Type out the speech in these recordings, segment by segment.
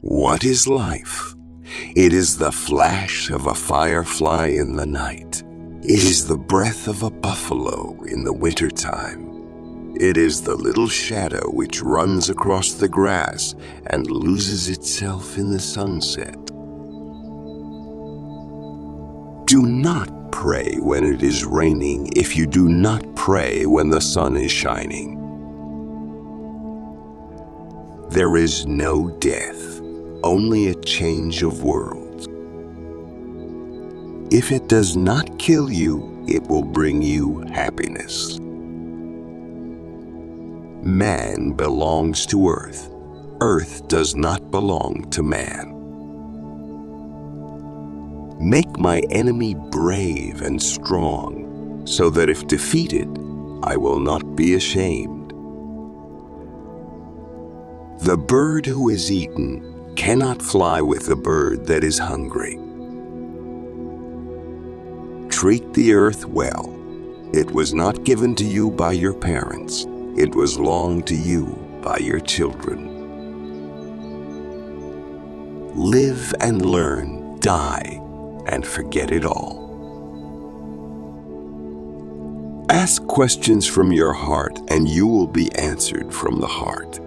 What is life? It is the flash of a firefly in the night. It is the breath of a buffalo in the wintertime. It is the little shadow which runs across the grass and loses itself in the sunset. Do not pray when it is raining if you do not pray when the sun is shining. There is no death, only a change of worlds. If it does not kill you, it will bring you happiness. Man belongs to earth. Earth does not belong to man. Make my enemy brave and strong, so that if defeated, I will not be ashamed. The bird who is eaten cannot fly with the bird that is hungry. Treat the earth well. It was not given to you by your parents. It was loaned to you by your children. Live and learn, die, and forget it all. Ask questions from your heart, and you will be answered from the heart.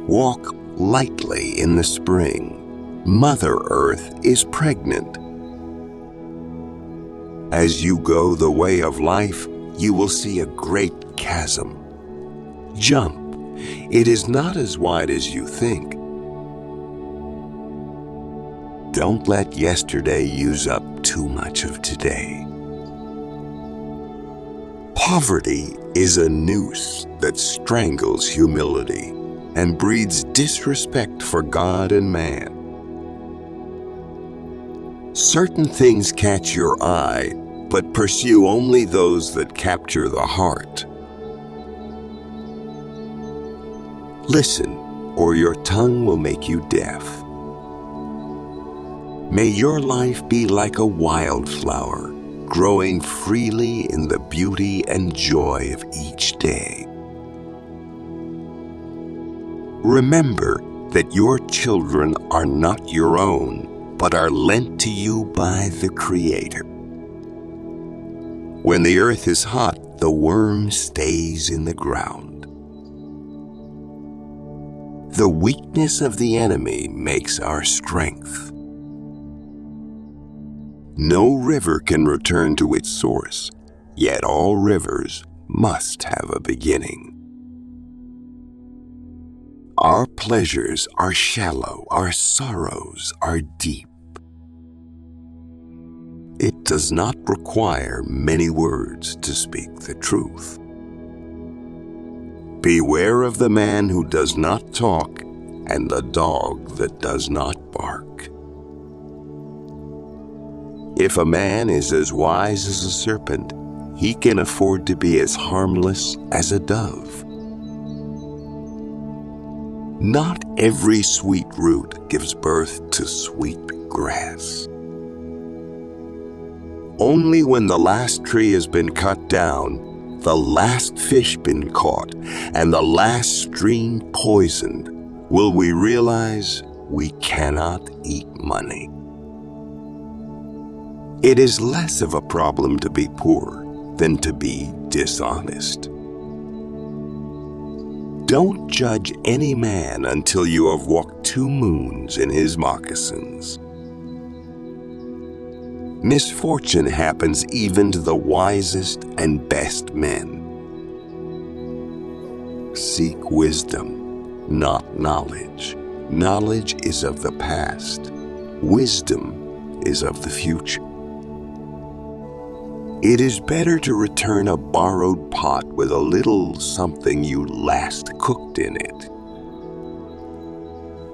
Walk lightly in the spring. Mother Earth is pregnant. As you go the way of life, you will see a great chasm. Jump. It is not as wide as you think. Don't let yesterday use up too much of today. Poverty is a noose that strangles humility and breeds disrespect for God and man. Certain things catch your eye, but pursue only those that capture the heart. Listen, or your tongue will make you deaf. May your life be like a wildflower, growing freely in the beauty and joy of each day. Remember that your children are not your own, but are lent to you by the Creator. When the earth is hot, the worm stays in the ground. The weakness of the enemy makes our strength. No river can return to its source, yet all rivers must have a beginning. Our pleasures are shallow, our sorrows are deep. It does not require many words to speak the truth. Beware of the man who does not talk and the dog that does not bark. If a man is as wise as a serpent, he can afford to be as harmless as a dove. Not every sweet root gives birth to sweet grass. Only when the last tree has been cut down, the last fish been caught, and the last stream poisoned, will we realize we cannot eat money. It is less of a problem to be poor than to be dishonest. Don't judge any man until you have walked 2 moons in his moccasins. Misfortune happens even to the wisest and best men. Seek wisdom, not knowledge. Knowledge is of the past. Wisdom is of the future. It is better to return a borrowed pot with a little something you last cooked in it.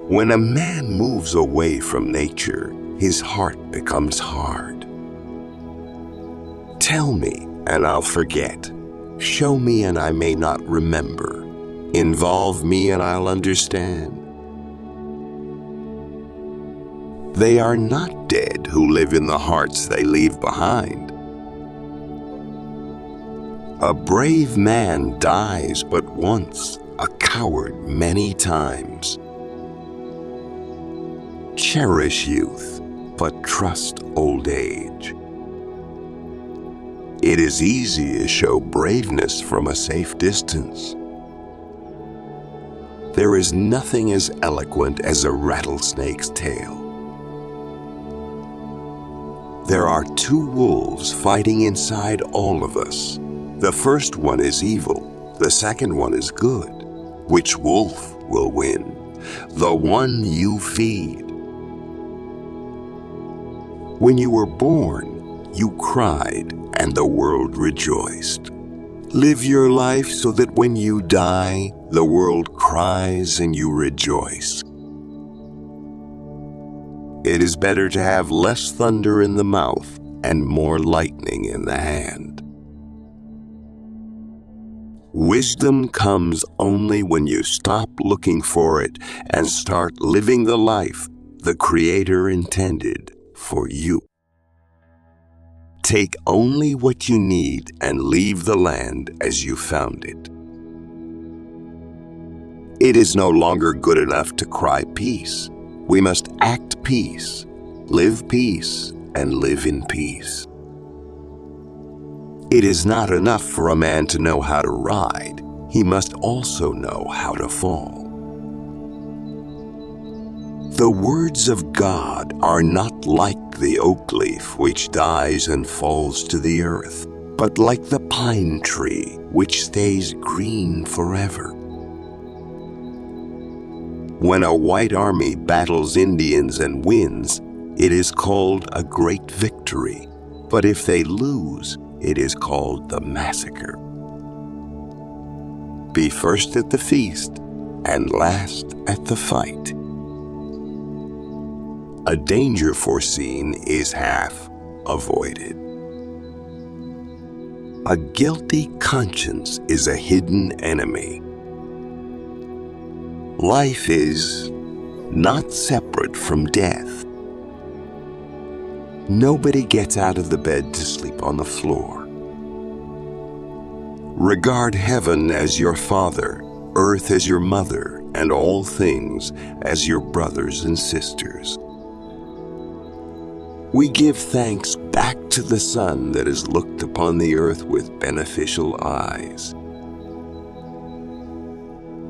When a man moves away from nature, his heart becomes hard. Tell me, and I'll forget. Show me, and I may not remember. Involve me, and I'll understand. They are not dead who live in the hearts they leave behind. A brave man dies but once, a coward many times. Cherish youth, but trust old age. It is easy to show braveness from a safe distance. There is nothing as eloquent as a rattlesnake's tail. There are two wolves fighting inside all of us. The first one is evil, the second one is good. Which wolf will win? The one you feed. When you were born, you cried and the world rejoiced. Live your life so that when you die, the world cries and you rejoice. It is better to have less thunder in the mouth and more lightning in the hand. Wisdom comes only when you stop looking for it and start living the life the Creator intended for you. Take only what you need and leave the land as you found it. It is no longer good enough to cry peace. We must act peace, live peace, and live in peace. It is not enough for a man to know how to ride. He must also know how to fall. The words of God are not like the oak leaf which dies and falls to the earth, but like the pine tree which stays green forever. When a white army battles Indians and wins, it is called a great victory. But if they lose, it is called the massacre. Be first at the feast and last at the fight. A danger foreseen is half avoided. A guilty conscience is a hidden enemy. Life is not separate from death. Nobody gets out of the bed to sleep on the floor. Regard heaven as your father, earth as your mother, and all things as your brothers and sisters. We give thanks back to the sun that has looked upon the earth with beneficial eyes.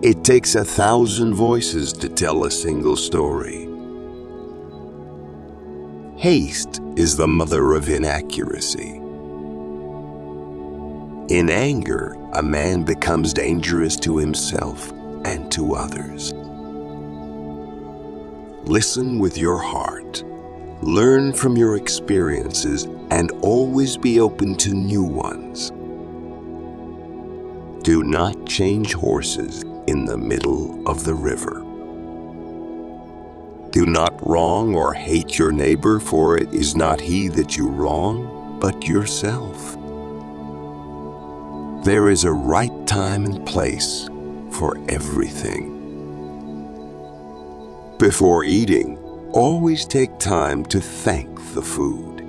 It takes 1,000 voices to tell a single story. Haste is the mother of inaccuracy. In anger, a man becomes dangerous to himself and to others. Listen with your heart. Learn from your experiences and always be open to new ones. Do not change horses in the middle of the river. Do not wrong or hate your neighbor, for it is not he that you wrong, but yourself. There is a right time and place for everything. Before eating, always take time to thank the food.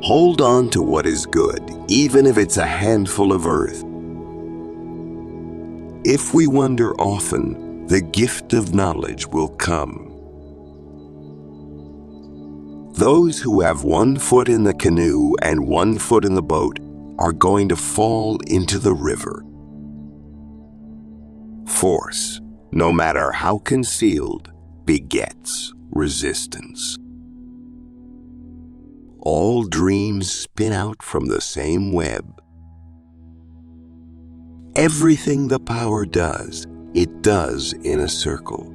Hold on to what is good, even if it's a handful of earth. If we wonder often, the gift of knowledge will come. Those who have 1 foot in the canoe and 1 foot in the boat are going to fall into the river. Force, no matter how concealed, begets resistance. All dreams spin out from the same web. Everything the power does, it does in a circle.